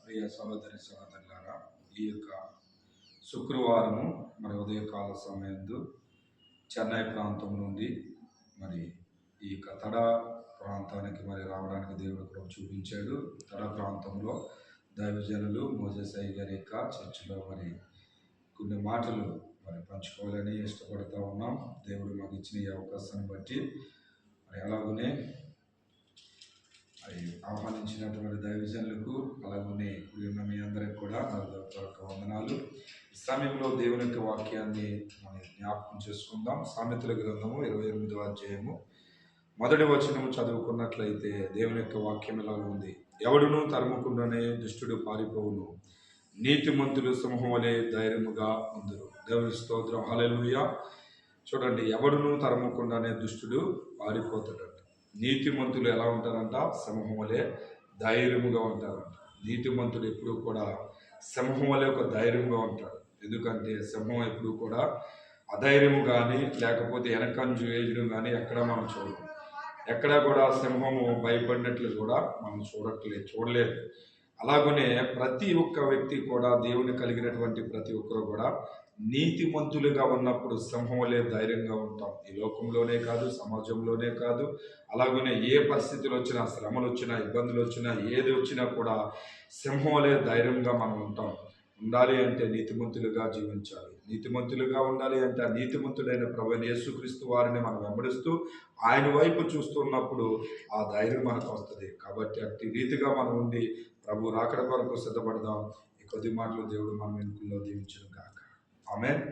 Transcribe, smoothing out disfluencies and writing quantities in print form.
ప్రియ సహోదరి సహోదరులారా, ఈ యొక్క శుక్రవారము మరి ఉదయకాల సమయంలో చెన్నై ప్రాంతం నుండి మరి ఈ యొక్క తడ ప్రాంతానికి మరి రావడానికి దేవుడు కృప చూపించాడు. తడ ప్రాంతంలో దైవజనులు మోజెస్ అయ్య గారి యొక్క చర్చిలో మరి కొన్ని మాటలు మరి పంచుకోవాలని ఇష్టపడుతూ ఉన్నాం. దేవుడు మాకు ఇచ్చిన ఈ అవకాశాన్ని బట్టి మరి అలాగనే ఆహ్వానించినటువంటి దైవజనులకు అలాగనే ఉన్న మీ అందరికి కూడా నా వందనాలు. ఈ సమయంలో దేవుని యొక్క వాక్యాన్ని మనం జ్ఞాపకం చేసుకుందాం. సామెతల గ్రంథము 28వ అధ్యాయము 1వ వచనము చదువుకున్నట్లయితే దేవుని యొక్క వాక్యం ఇలా ఉంది. ఎవడును తరుముకుండానే దుష్టుడు పారిపోవును, నీతిమంతులు సింహం వలె ధైర్యముగా ఉందరు. దేవుని స్తోత్రం, హల్లెలూయా. చూడండి, ఎవడును తరుముకుండానే దుష్టుడు పారిపోతాడు. నీతిమంతులు ఎలా ఉంటారంట? సింహం వలె ధైర్యముగా ఉంటారంట. నీతిమంతుడు ఎప్పుడు కూడా సింహం వలె ఒక ధైర్యంగా ఉంటాడు. ఎందుకంటే సింహం ఎప్పుడు కూడా అధైర్యము కానీ లేకపోతే వెనకంజు వేయడం కానీ ఎక్కడ మనం చూడము. ఎక్కడ కూడా సింహము భయపడినట్లు కూడా మనం చూడలేదు. అలాగనే ప్రతి ఒక్క వ్యక్తి కూడా, దేవుని కలిగినటువంటి ప్రతి ఒక్కరు కూడా నీతిమంతులుగా ఉన్నప్పుడు సింహం వలె ధైర్యంగా ఉంటాం. ఈ లోకంలోనే కాదు, సమాజంలోనే కాదు, అలాగనే ఏ పరిస్థితులు వచ్చినా, శ్రమలు వచ్చినా, ఇబ్బందులు వచ్చినా, ఏది వచ్చినా కూడా సింహం వలె ధైర్యంగా మనం ఉంటాం. ఉండాలి అంటే నీతిమంతులుగా జీవించాలి. నీతిమంతులుగా ఉండాలి అంటే ఆ నీతిమంతుడైన ప్రభువైన యేసుక్రీస్తు వారిని మనం వెంబడిస్తూ ఆయన వైపు చూస్తున్నప్పుడు ఆ ధైర్యం మనకు వస్తుంది. కాబట్టి అట్టి రీతిగా మనం ఉండి ప్రభు రాకడ కొరకు సిద్ధపడదాం. ఈ కొద్ది మాటలు దేవుడు మన వెనుకల్లో దీవించును గాక. ఆమేన్.